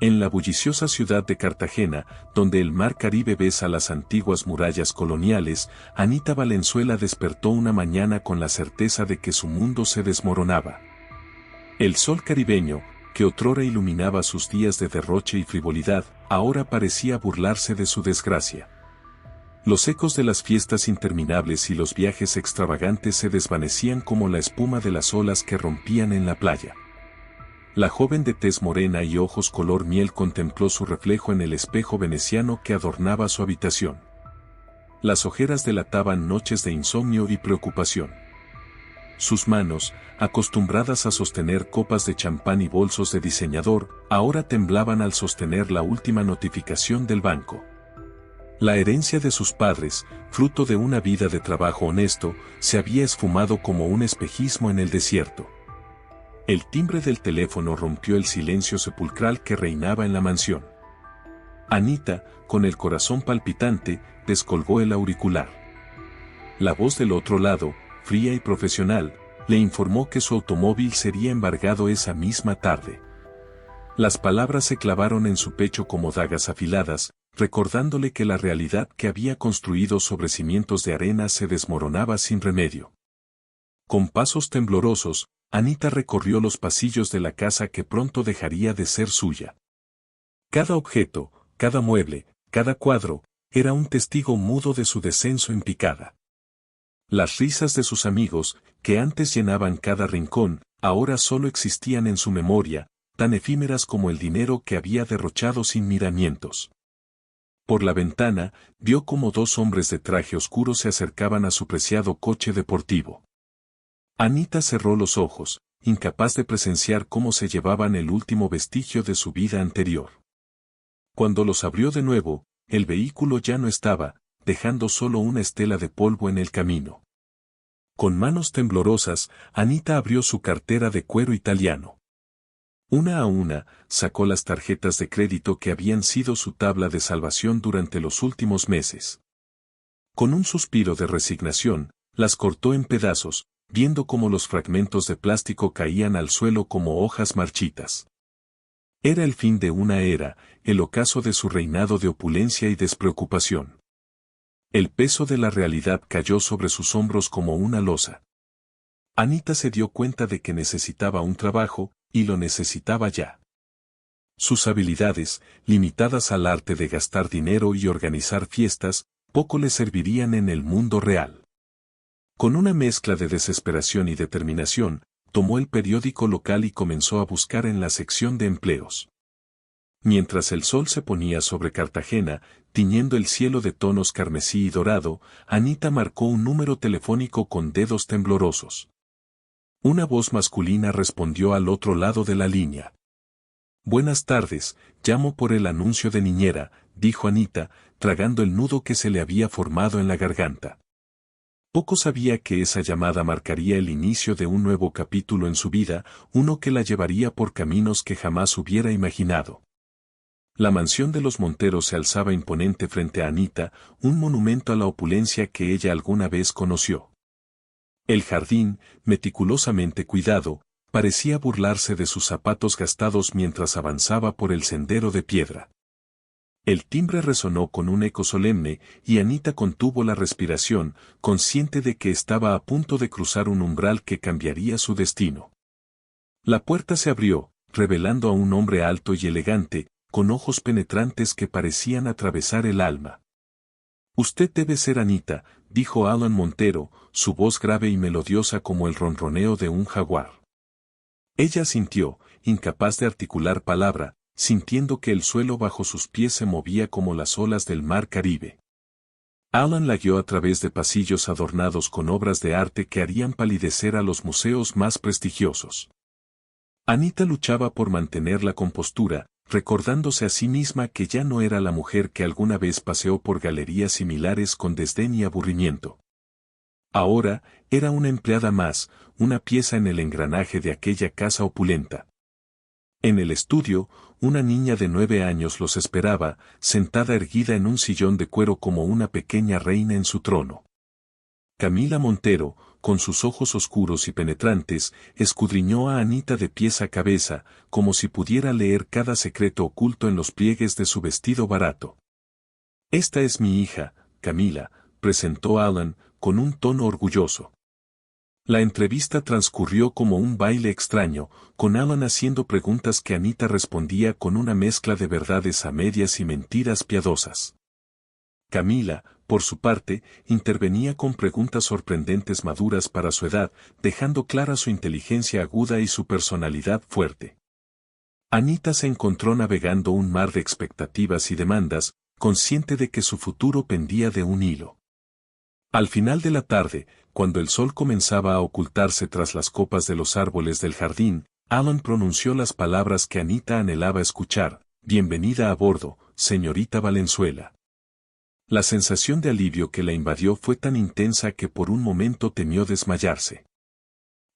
En la bulliciosa ciudad de Cartagena, donde el mar Caribe besa las antiguas murallas coloniales, Anita Valenzuela despertó una mañana con la certeza de que su mundo se desmoronaba. El sol caribeño, que otrora iluminaba sus días de derroche y frivolidad, ahora parecía burlarse de su desgracia. Los ecos de las fiestas interminables y los viajes extravagantes se desvanecían como la espuma de las olas que rompían en la playa. La joven de tez morena y ojos color miel contempló su reflejo en el espejo veneciano que adornaba su habitación. Las ojeras delataban noches de insomnio y preocupación. Sus manos, acostumbradas a sostener copas de champán y bolsos de diseñador, ahora temblaban al sostener la última notificación del banco. La herencia de sus padres, fruto de una vida de trabajo honesto, se había esfumado como un espejismo en el desierto. El timbre del teléfono rompió el silencio sepulcral que reinaba en la mansión. Anita, con el corazón palpitante, descolgó el auricular. La voz del otro lado, fría y profesional, le informó que su automóvil sería embargado esa misma tarde. Las palabras se clavaron en su pecho como dagas afiladas, recordándole que la realidad que había construido sobre cimientos de arena se desmoronaba sin remedio. Con pasos temblorosos, Anita recorrió los pasillos de la casa que pronto dejaría de ser suya. Cada objeto, cada mueble, cada cuadro, era un testigo mudo de su descenso en picada. Las risas de sus amigos, que antes llenaban cada rincón, ahora solo existían en su memoria, tan efímeras como el dinero que había derrochado sin miramientos. Por la ventana, vio como dos hombres de traje oscuro se acercaban a su preciado coche deportivo. Anita cerró los ojos, incapaz de presenciar cómo se llevaban el último vestigio de su vida anterior. Cuando los abrió de nuevo, el vehículo ya no estaba, dejando solo una estela de polvo en el camino. Con manos temblorosas, Anita abrió su cartera de cuero italiano. Una a una, sacó las tarjetas de crédito que habían sido su tabla de salvación durante los últimos meses. Con un suspiro de resignación, las cortó en pedazos, viendo cómo los fragmentos de plástico caían al suelo como hojas marchitas. Era el fin de una era, el ocaso de su reinado de opulencia y despreocupación. El peso de la realidad cayó sobre sus hombros como una losa. Anita se dio cuenta de que necesitaba un trabajo, y lo necesitaba ya. Sus habilidades, limitadas al arte de gastar dinero y organizar fiestas, poco le servirían en el mundo real. Con una mezcla de desesperación y determinación, tomó el periódico local y comenzó a buscar en la sección de empleos. Mientras el sol se ponía sobre Cartagena, tiñendo el cielo de tonos carmesí y dorado, Anita marcó un número telefónico con dedos temblorosos. Una voz masculina respondió al otro lado de la línea. «Buenas tardes, llamo por el anuncio de niñera», dijo Anita, tragando el nudo que se le había formado en la garganta. Poco sabía que esa llamada marcaría el inicio de un nuevo capítulo en su vida, uno que la llevaría por caminos que jamás hubiera imaginado. La mansión de los Monteros se alzaba imponente frente a Anita, un monumento a la opulencia que ella alguna vez conoció. El jardín, meticulosamente cuidado, parecía burlarse de sus zapatos gastados mientras avanzaba por el sendero de piedra. El timbre resonó con un eco solemne, y Anita contuvo la respiración, consciente de que estaba a punto de cruzar un umbral que cambiaría su destino. La puerta se abrió, revelando a un hombre alto y elegante, con ojos penetrantes que parecían atravesar el alma. «Usted debe ser Anita», dijo Alan Montero, su voz grave y melodiosa como el ronroneo de un jaguar. Ella asintió, incapaz de articular palabra, sintiendo que el suelo bajo sus pies se movía como las olas del mar Caribe. Alan la guió a través de pasillos adornados con obras de arte que harían palidecer a los museos más prestigiosos. Anita luchaba por mantener la compostura, recordándose a sí misma que ya no era la mujer que alguna vez paseó por galerías similares con desdén y aburrimiento. Ahora, era una empleada más, una pieza en el engranaje de aquella casa opulenta. En el estudio, una niña de 9 años los esperaba, sentada erguida en un sillón de cuero como una pequeña reina en su trono. Camila Montero, con sus ojos oscuros y penetrantes, escudriñó a Anita de pies a cabeza, como si pudiera leer cada secreto oculto en los pliegues de su vestido barato. «Esta es mi hija, Camila», presentó Alan, con un tono orgulloso. La entrevista transcurrió como un baile extraño, con Alan haciendo preguntas que Anita respondía con una mezcla de verdades a medias y mentiras piadosas. Camila, por su parte, intervenía con preguntas sorprendentes maduras para su edad, dejando clara su inteligencia aguda y su personalidad fuerte. Anita se encontró navegando un mar de expectativas y demandas, consciente de que su futuro pendía de un hilo. Al final de la tarde, cuando el sol comenzaba a ocultarse tras las copas de los árboles del jardín, Alan pronunció las palabras que Anita anhelaba escuchar: «Bienvenida a bordo, señorita Valenzuela». La sensación de alivio que la invadió fue tan intensa que por un momento temió desmayarse.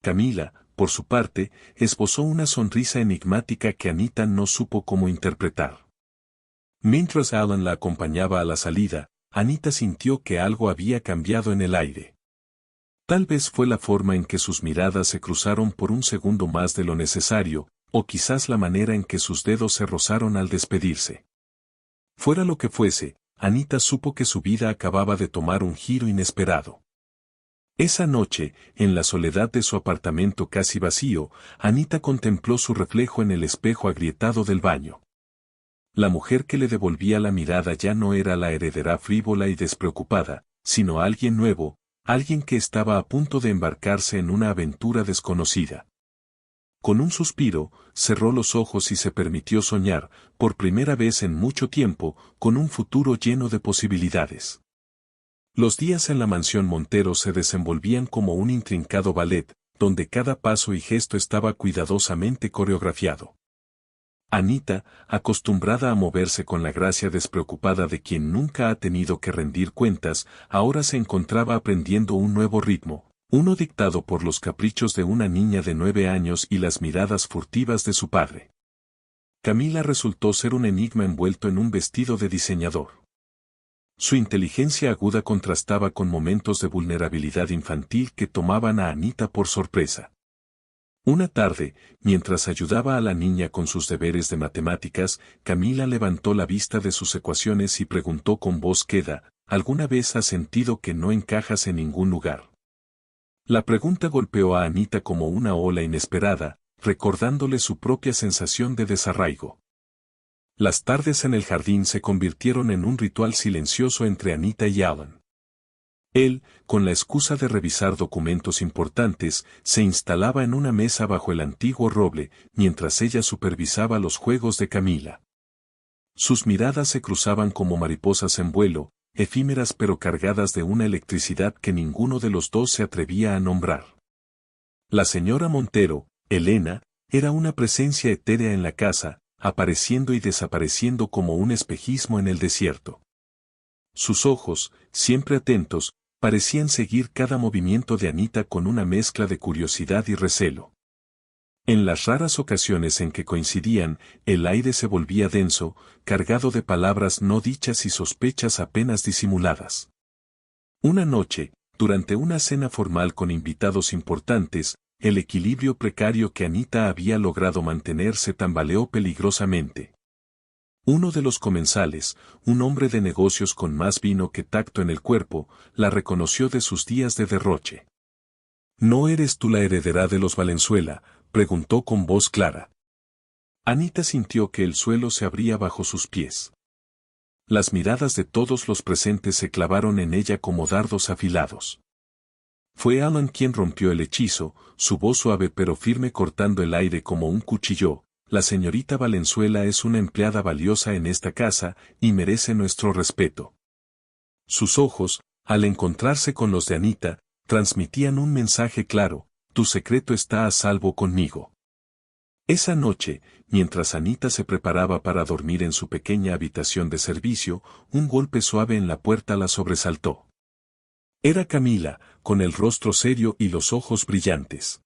Camila, por su parte, esbozó una sonrisa enigmática que Anita no supo cómo interpretar. Mientras Alan la acompañaba a la salida, Anita sintió que algo había cambiado en el aire. Tal vez fue la forma en que sus miradas se cruzaron por un segundo más de lo necesario, o quizás la manera en que sus dedos se rozaron al despedirse. Fuera lo que fuese, Anita supo que su vida acababa de tomar un giro inesperado. Esa noche, en la soledad de su apartamento casi vacío, Anita contempló su reflejo en el espejo agrietado del baño. La mujer que le devolvía la mirada ya no era la heredera frívola y despreocupada, sino alguien nuevo, alguien que estaba a punto de embarcarse en una aventura desconocida. Con un suspiro, cerró los ojos y se permitió soñar, por primera vez en mucho tiempo, con un futuro lleno de posibilidades. Los días en la mansión Montero se desenvolvían como un intrincado ballet, donde cada paso y gesto estaba cuidadosamente coreografiado. Anita, acostumbrada a moverse con la gracia despreocupada de quien nunca ha tenido que rendir cuentas, ahora se encontraba aprendiendo un nuevo ritmo, uno dictado por los caprichos de una niña de 9 años y las miradas furtivas de su padre. Camila resultó ser un enigma envuelto en un vestido de diseñador. Su inteligencia aguda contrastaba con momentos de vulnerabilidad infantil que tomaban a Anita por sorpresa. Una tarde, mientras ayudaba a la niña con sus deberes de matemáticas, Camila levantó la vista de sus ecuaciones y preguntó con voz queda: «¿Alguna vez has sentido que no encajas en ningún lugar?». La pregunta golpeó a Anita como una ola inesperada, recordándole su propia sensación de desarraigo. Las tardes en el jardín se convirtieron en un ritual silencioso entre Anita y Alan. Él, con la excusa de revisar documentos importantes, se instalaba en una mesa bajo el antiguo roble, mientras ella supervisaba los juegos de Camila. Sus miradas se cruzaban como mariposas en vuelo, efímeras pero cargadas de una electricidad que ninguno de los dos se atrevía a nombrar. La señora Montero, Elena, era una presencia etérea en la casa, apareciendo y desapareciendo como un espejismo en el desierto. Sus ojos, siempre atentos, parecían seguir cada movimiento de Anita con una mezcla de curiosidad y recelo. En las raras ocasiones en que coincidían, el aire se volvía denso, cargado de palabras no dichas y sospechas apenas disimuladas. Una noche, durante una cena formal con invitados importantes, el equilibrio precario que Anita había logrado mantener se tambaleó peligrosamente. Uno de los comensales, un hombre de negocios con más vino que tacto en el cuerpo, la reconoció de sus días de derroche. «¿No eres tú la heredera de los Valenzuela?», preguntó con voz clara. Anita sintió que el suelo se abría bajo sus pies. Las miradas de todos los presentes se clavaron en ella como dardos afilados. Fue Alan quien rompió el hechizo, su voz suave pero firme cortando el aire como un cuchillo: «La señorita Valenzuela es una empleada valiosa en esta casa, y merece nuestro respeto». Sus ojos, al encontrarse con los de Anita, transmitían un mensaje claro: «Tu secreto está a salvo conmigo». Esa noche, mientras Anita se preparaba para dormir en su pequeña habitación de servicio, un golpe suave en la puerta la sobresaltó. Era Camila, con el rostro serio y los ojos brillantes.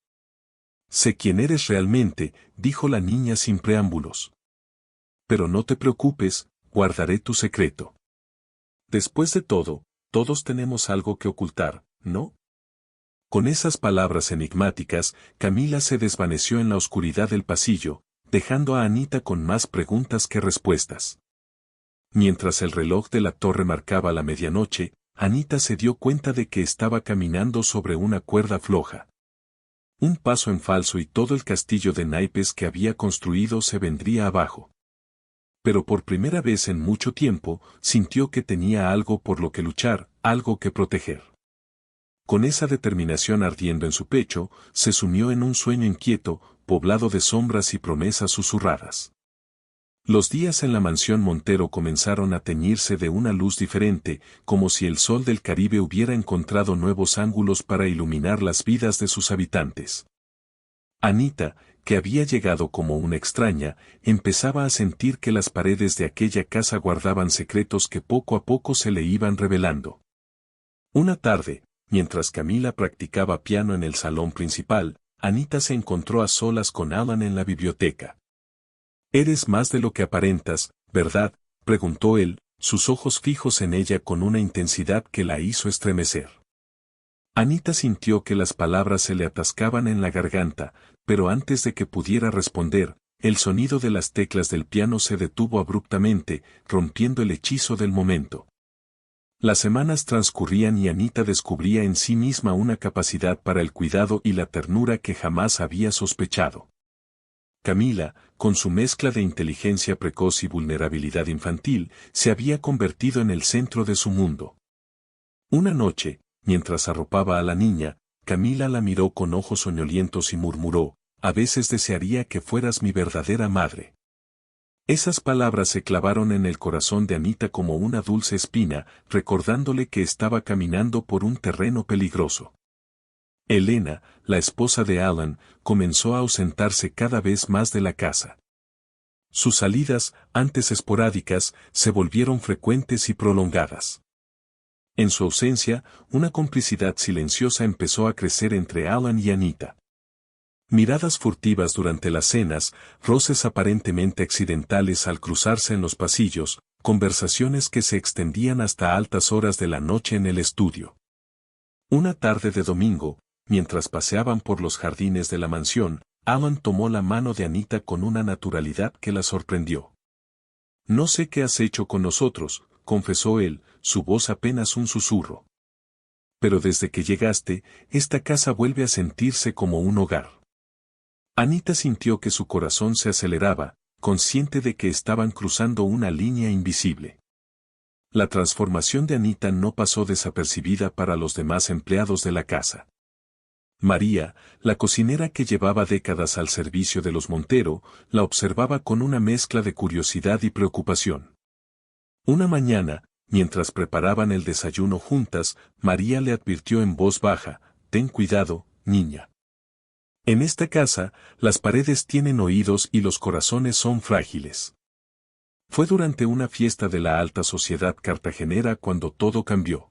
«Sé quién eres realmente», dijo la niña sin preámbulos. «Pero no te preocupes, guardaré tu secreto. Después de todo, todos tenemos algo que ocultar, ¿no?». Con esas palabras enigmáticas, Camila se desvaneció en la oscuridad del pasillo, dejando a Anita con más preguntas que respuestas. Mientras el reloj de la torre marcaba la medianoche, Anita se dio cuenta de que estaba caminando sobre una cuerda floja. Un paso en falso y todo el castillo de naipes que había construido se vendría abajo. Pero por primera vez en mucho tiempo, sintió que tenía algo por lo que luchar, algo que proteger. Con esa determinación ardiendo en su pecho, se sumió en un sueño inquieto, poblado de sombras y promesas susurradas. Los días en la mansión Montero comenzaron a teñirse de una luz diferente, como si el sol del Caribe hubiera encontrado nuevos ángulos para iluminar las vidas de sus habitantes. Anita, que había llegado como una extraña, empezaba a sentir que las paredes de aquella casa guardaban secretos que poco a poco se le iban revelando. Una tarde, mientras Camila practicaba piano en el salón principal, Anita se encontró a solas con Alan en la biblioteca. «Eres más de lo que aparentas, ¿verdad?», preguntó él, sus ojos fijos en ella con una intensidad que la hizo estremecer. Anita sintió que las palabras se le atascaban en la garganta, pero antes de que pudiera responder, el sonido de las teclas del piano se detuvo abruptamente, rompiendo el hechizo del momento. Las semanas transcurrían y Anita descubría en sí misma una capacidad para el cuidado y la ternura que jamás había sospechado. Camila, con su mezcla de inteligencia precoz y vulnerabilidad infantil, se había convertido en el centro de su mundo. Una noche, mientras arropaba a la niña, Camila la miró con ojos soñolientos y murmuró: «A veces desearía que fueras mi verdadera madre». Esas palabras se clavaron en el corazón de Anita como una dulce espina, recordándole que estaba caminando por un terreno peligroso. Elena, la esposa de Alan, comenzó a ausentarse cada vez más de la casa. Sus salidas, antes esporádicas, se volvieron frecuentes y prolongadas. En su ausencia, una complicidad silenciosa empezó a crecer entre Alan y Anita. Miradas furtivas durante las cenas, roces aparentemente accidentales al cruzarse en los pasillos, conversaciones que se extendían hasta altas horas de la noche en el estudio. Una tarde de domingo, mientras paseaban por los jardines de la mansión, Alan tomó la mano de Anita con una naturalidad que la sorprendió. «No sé qué has hecho con nosotros», confesó él, su voz apenas un susurro. «Pero desde que llegaste, esta casa vuelve a sentirse como un hogar». Anita sintió que su corazón se aceleraba, consciente de que estaban cruzando una línea invisible. La transformación de Anita no pasó desapercibida para los demás empleados de la casa. María, la cocinera que llevaba décadas al servicio de los Montero, la observaba con una mezcla de curiosidad y preocupación. Una mañana, mientras preparaban el desayuno juntas, María le advirtió en voz baja: «Ten cuidado, niña. En esta casa, las paredes tienen oídos y los corazones son frágiles». Fue durante una fiesta de la alta sociedad cartagenera cuando todo cambió.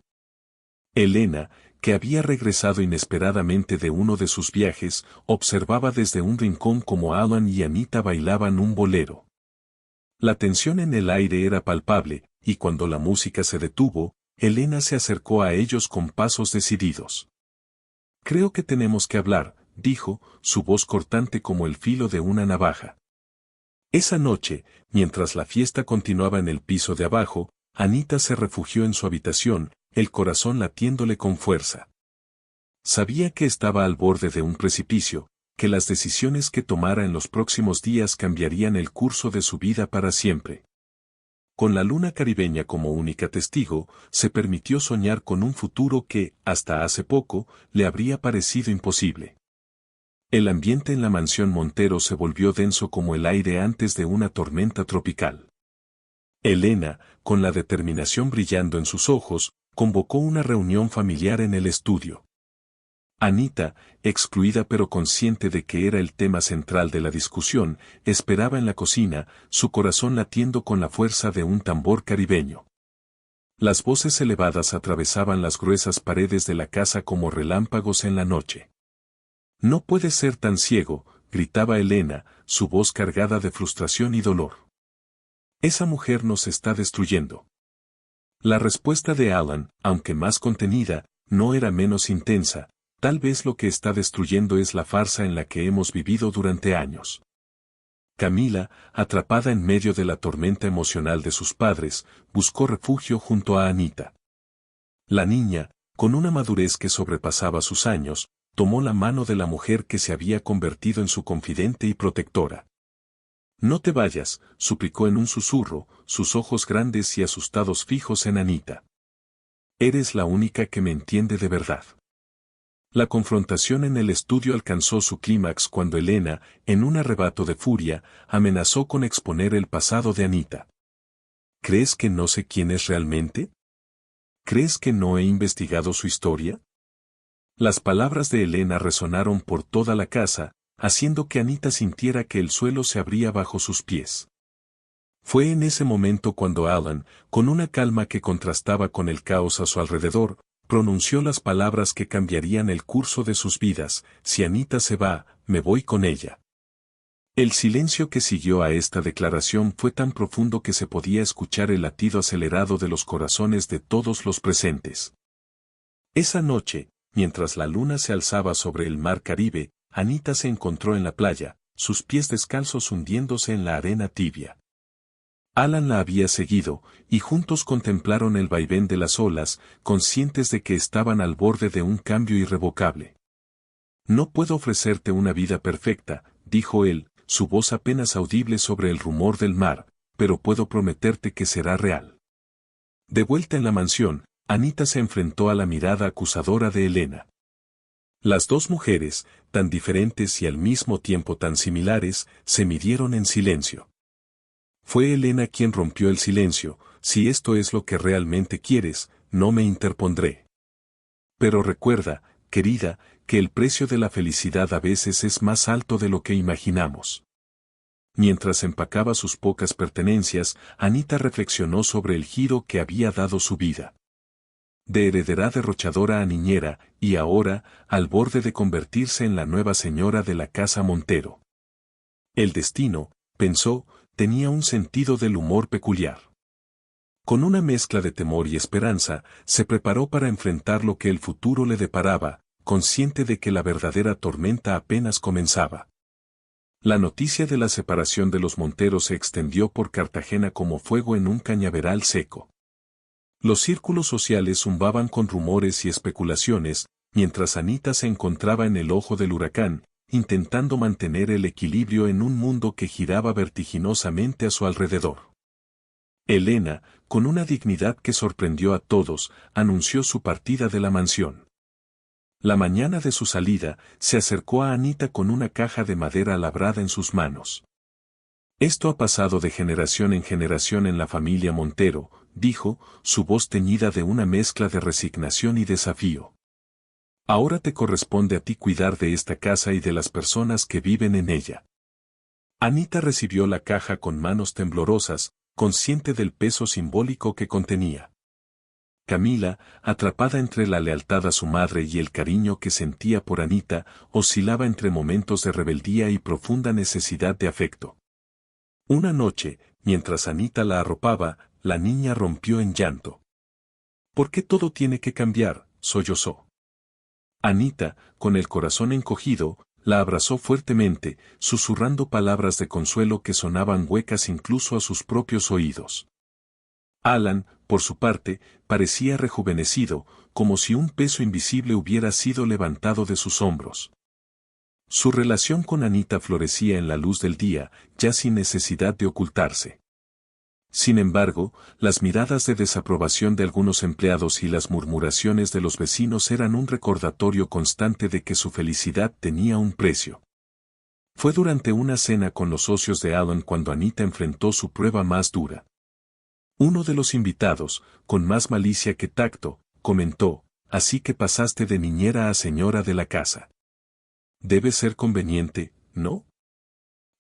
Elena, que había regresado inesperadamente de uno de sus viajes, observaba desde un rincón cómo Alan y Anita bailaban un bolero. La tensión en el aire era palpable, y cuando la música se detuvo, Elena se acercó a ellos con pasos decididos. «Creo que tenemos que hablar», dijo, su voz cortante como el filo de una navaja. Esa noche, mientras la fiesta continuaba en el piso de abajo, Anita se refugió en su habitación, el corazón latiéndole con fuerza. Sabía que estaba al borde de un precipicio, que las decisiones que tomara en los próximos días cambiarían el curso de su vida para siempre. Con la luna caribeña como única testigo, se permitió soñar con un futuro que, hasta hace poco, le habría parecido imposible. El ambiente en la mansión Montero se volvió denso como el aire antes de una tormenta tropical. Elena, con la determinación brillando en sus ojos, convocó una reunión familiar en el estudio. Anita, excluida pero consciente de que era el tema central de la discusión, esperaba en la cocina, su corazón latiendo con la fuerza de un tambor caribeño. Las voces elevadas atravesaban las gruesas paredes de la casa como relámpagos en la noche. «No puedes ser tan ciego», gritaba Elena, su voz cargada de frustración y dolor. «Esa mujer nos está destruyendo». La respuesta de Alan, aunque más contenida, no era menos intensa: Tal vez lo que está destruyendo es la farsa en la que hemos vivido durante años. Camila, atrapada en medio de la tormenta emocional de sus padres, buscó refugio junto a Anita. La niña, con una madurez que sobrepasaba sus años, tomó la mano de la mujer que se había convertido en su confidente y protectora. No te vayas, suplicó en un susurro, sus ojos grandes y asustados fijos en Anita. Eres la única que me entiende de verdad. La confrontación en el estudio alcanzó su clímax cuando Elena, en un arrebato de furia, amenazó con exponer el pasado de Anita. ¿Crees que no sé quién es realmente? ¿Crees que no he investigado su historia? Las palabras de Elena resonaron por toda la casa, haciendo que Anita sintiera que el suelo se abría bajo sus pies. Fue en ese momento cuando Alan, con una calma que contrastaba con el caos a su alrededor, pronunció las palabras que cambiarían el curso de sus vidas: si Anita se va, me voy con ella. El silencio que siguió a esta declaración fue tan profundo que se podía escuchar el latido acelerado de los corazones de todos los presentes. Esa noche, mientras la luna se alzaba sobre el mar Caribe, Anita se encontró en la playa, sus pies descalzos hundiéndose en la arena tibia. Alan la había seguido, y juntos contemplaron el vaivén de las olas, conscientes de que estaban al borde de un cambio irrevocable. No puedo ofrecerte una vida perfecta, dijo él, su voz apenas audible sobre el rumor del mar, pero puedo prometerte que será real. De vuelta en la mansión, Anita se enfrentó a la mirada acusadora de Elena. Las dos mujeres, tan diferentes y al mismo tiempo tan similares, se midieron en silencio. Fue Elena quien rompió el silencio: si esto es lo que realmente quieres, no me interpondré. Pero recuerda, querida, que el precio de la felicidad a veces es más alto de lo que imaginamos. Mientras empacaba sus pocas pertenencias, Anita reflexionó sobre el giro que había dado su vida. De heredera derrochadora a niñera, y ahora, al borde de convertirse en la nueva señora de la casa Montero. El destino, pensó, tenía un sentido del humor peculiar. Con una mezcla de temor y esperanza, se preparó para enfrentar lo que el futuro le deparaba, consciente de que la verdadera tormenta apenas comenzaba. La noticia de la separación de los Monteros se extendió por Cartagena como fuego en un cañaveral seco. Los círculos sociales zumbaban con rumores y especulaciones, mientras Anita se encontraba en el ojo del huracán, intentando mantener el equilibrio en un mundo que giraba vertiginosamente a su alrededor. Elena, con una dignidad que sorprendió a todos, anunció su partida de la mansión. La mañana de su salida, se acercó a Anita con una caja de madera labrada en sus manos. Esto ha pasado de generación en generación en la familia Montero, dijo, su voz teñida de una mezcla de resignación y desafío. Ahora te corresponde a ti cuidar de esta casa y de las personas que viven en ella. Anita recibió la caja con manos temblorosas, consciente del peso simbólico que contenía. Camila, atrapada entre la lealtad a su madre y el cariño que sentía por Anita, oscilaba entre momentos de rebeldía y profunda necesidad de afecto. Una noche, mientras Anita la arropaba, la niña rompió en llanto. ¿Por qué todo tiene que cambiar?, sollozó. Anita, con el corazón encogido, la abrazó fuertemente, susurrando palabras de consuelo que sonaban huecas incluso a sus propios oídos. Alan, por su parte, parecía rejuvenecido, como si un peso invisible hubiera sido levantado de sus hombros. Su relación con Anita florecía en la luz del día, ya sin necesidad de ocultarse. Sin embargo, las miradas de desaprobación de algunos empleados y las murmuraciones de los vecinos eran un recordatorio constante de que su felicidad tenía un precio. Fue durante una cena con los socios de Alan cuando Anita enfrentó su prueba más dura. Uno de los invitados, con más malicia que tacto, comentó: así que pasaste de niñera a señora de la casa. Debe ser conveniente, ¿no?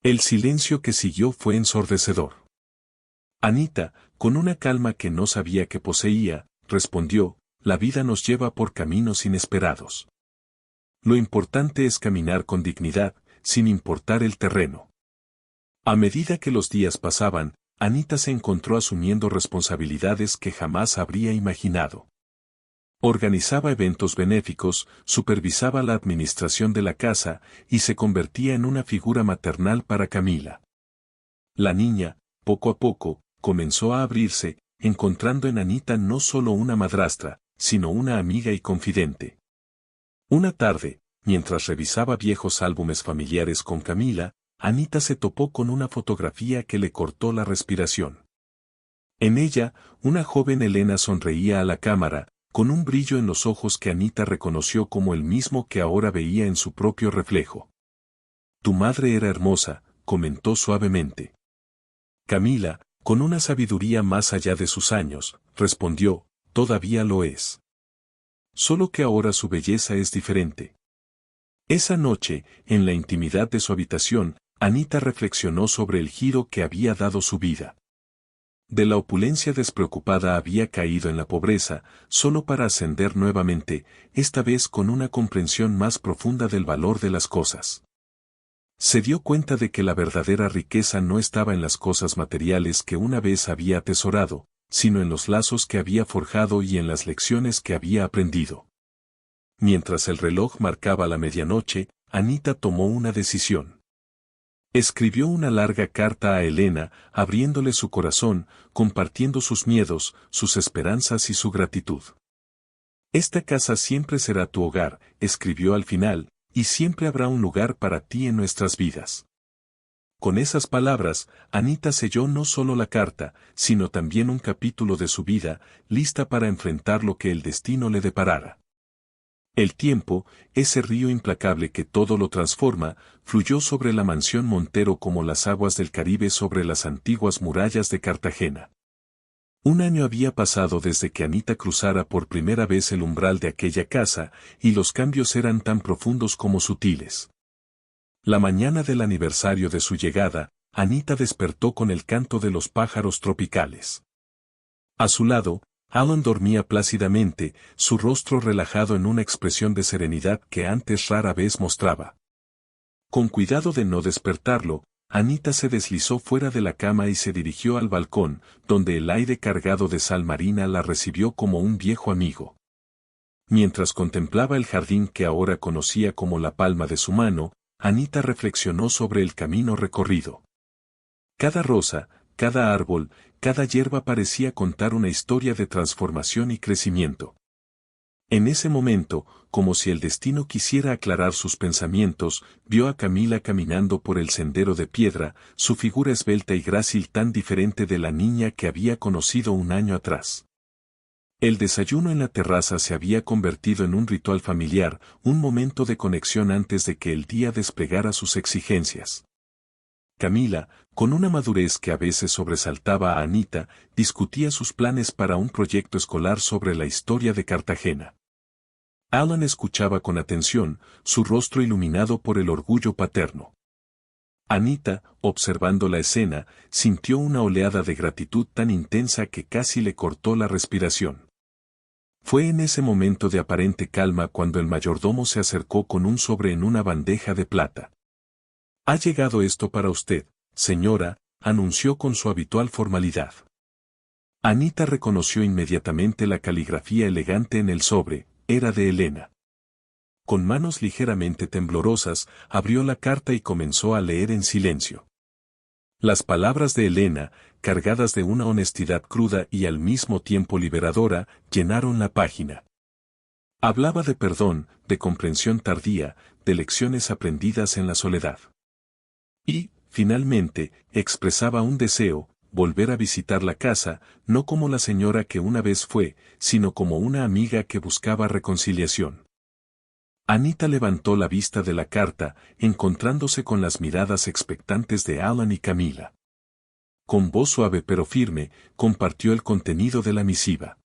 El silencio que siguió fue ensordecedor. Anita, con una calma que no sabía que poseía, respondió: la vida nos lleva por caminos inesperados. Lo importante es caminar con dignidad, sin importar el terreno. A medida que los días pasaban, Anita se encontró asumiendo responsabilidades que jamás habría imaginado. Organizaba eventos benéficos, supervisaba la administración de la casa y se convertía en una figura maternal para Camila. La niña, poco a poco, comenzó a abrirse, encontrando en Anita no solo una madrastra, sino una amiga y confidente. Una tarde, mientras revisaba viejos álbumes familiares con Camila, Anita se topó con una fotografía que le cortó la respiración. En ella, una joven Elena sonreía a la cámara, con un brillo en los ojos que Anita reconoció como el mismo que ahora veía en su propio reflejo. «Tu madre era hermosa», comentó suavemente. Camila, con una sabiduría más allá de sus años, respondió, «Todavía lo es. Solo que ahora su belleza es diferente». Esa noche, en la intimidad de su habitación, Anita reflexionó sobre el giro que había dado su vida. De la opulencia despreocupada había caído en la pobreza, solo para ascender nuevamente, esta vez con una comprensión más profunda del valor de las cosas. Se dio cuenta de que la verdadera riqueza no estaba en las cosas materiales que una vez había atesorado, sino en los lazos que había forjado y en las lecciones que había aprendido. Mientras el reloj marcaba la medianoche, Anita tomó una decisión. Escribió una larga carta a Elena, abriéndole su corazón, compartiendo sus miedos, sus esperanzas y su gratitud. «Esta casa siempre será tu hogar», escribió al final, «y siempre habrá un lugar para ti en nuestras vidas». Con esas palabras, Anita selló no solo la carta, sino también un capítulo de su vida, lista para enfrentar lo que el destino le deparara. El tiempo, ese río implacable que todo lo transforma, fluyó sobre la mansión Montero como las aguas del Caribe sobre las antiguas murallas de Cartagena. Un año había pasado desde que Anita cruzara por primera vez el umbral de aquella casa, y los cambios eran tan profundos como sutiles. La mañana del aniversario de su llegada, Anita despertó con el canto de los pájaros tropicales. A su lado, Alan dormía plácidamente, su rostro relajado en una expresión de serenidad que antes rara vez mostraba. Con cuidado de no despertarlo, Anita se deslizó fuera de la cama y se dirigió al balcón, donde el aire cargado de sal marina la recibió como un viejo amigo. Mientras contemplaba el jardín que ahora conocía como la palma de su mano, Anita reflexionó sobre el camino recorrido. Cada rosa, cada árbol, cada hierba parecía contar una historia de transformación y crecimiento. En ese momento, como si el destino quisiera aclarar sus pensamientos, vio a Camila caminando por el sendero de piedra, su figura esbelta y grácil tan diferente de la niña que había conocido un año atrás. El desayuno en la terraza se había convertido en un ritual familiar, un momento de conexión antes de que el día desplegara sus exigencias. Camila, con una madurez que a veces sobresaltaba a Anita, discutía sus planes para un proyecto escolar sobre la historia de Cartagena. Alan escuchaba con atención, su rostro iluminado por el orgullo paterno. Anita, observando la escena, sintió una oleada de gratitud tan intensa que casi le cortó la respiración. Fue en ese momento de aparente calma cuando el mayordomo se acercó con un sobre en una bandeja de plata. «Ha llegado esto para usted, señora», anunció con su habitual formalidad. Anita reconoció inmediatamente la caligrafía elegante en el sobre, era de Elena. Con manos ligeramente temblorosas, abrió la carta y comenzó a leer en silencio. Las palabras de Elena, cargadas de una honestidad cruda y al mismo tiempo liberadora, llenaron la página. Hablaba de perdón, de comprensión tardía, de lecciones aprendidas en la soledad. Y, finalmente, expresaba un deseo, volver a visitar la casa, no como la señora que una vez fue, sino como una amiga que buscaba reconciliación. Anita levantó la vista de la carta, encontrándose con las miradas expectantes de Alan y Camila. Con voz suave pero firme, compartió el contenido de la misiva.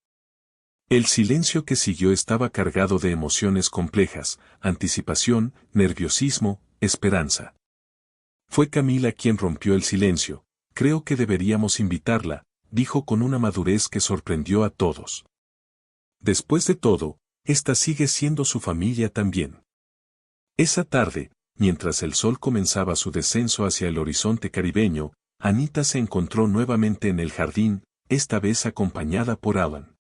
El silencio que siguió estaba cargado de emociones complejas, anticipación, nerviosismo, esperanza. Fue Camila quien rompió el silencio. «Creo que deberíamos invitarla», dijo con una madurez que sorprendió a todos. Después de todo, esta sigue siendo su familia también. Esa tarde, mientras el sol comenzaba su descenso hacia el horizonte caribeño, Anita se encontró nuevamente en el jardín, esta vez acompañada por Alan.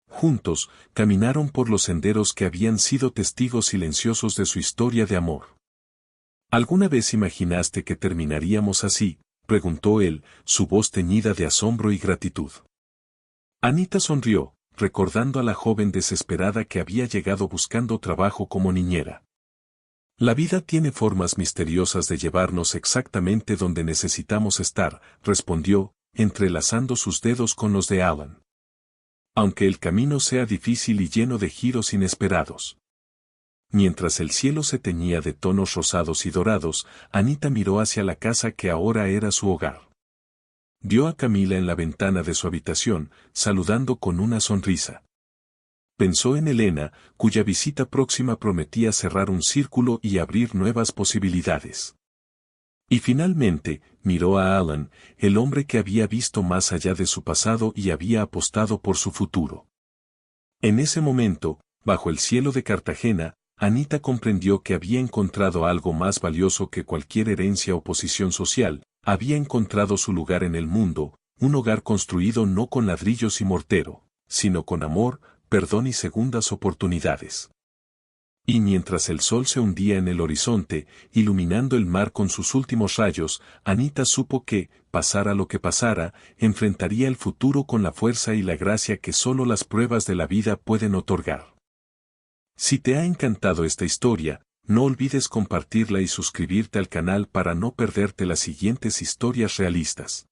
Juntos, caminaron por los senderos que habían sido testigos silenciosos de su historia de amor. ¿Alguna vez imaginaste que terminaríamos así?, preguntó él, su voz teñida de asombro y gratitud. Anita sonrió, recordando a la joven desesperada que había llegado buscando trabajo como niñera. La vida tiene formas misteriosas de llevarnos exactamente donde necesitamos estar, respondió, entrelazando sus dedos con los de Alan. Aunque el camino sea difícil y lleno de giros inesperados. Mientras el cielo se teñía de tonos rosados y dorados, Anita miró hacia la casa que ahora era su hogar. Vio a Camila en la ventana de su habitación, saludando con una sonrisa. Pensó en Elena, cuya visita próxima prometía cerrar un círculo y abrir nuevas posibilidades. Y finalmente, miró a Alan, el hombre que había visto más allá de su pasado y había apostado por su futuro. En ese momento, bajo el cielo de Cartagena, Anita comprendió que había encontrado algo más valioso que cualquier herencia o posición social, había encontrado su lugar en el mundo, un hogar construido no con ladrillos y mortero, sino con amor, perdón y segundas oportunidades. Y mientras el sol se hundía en el horizonte, iluminando el mar con sus últimos rayos, Anita supo que, pasara lo que pasara, enfrentaría el futuro con la fuerza y la gracia que solo las pruebas de la vida pueden otorgar. Si te ha encantado esta historia, no olvides compartirla y suscribirte al canal para no perderte las siguientes historias realistas.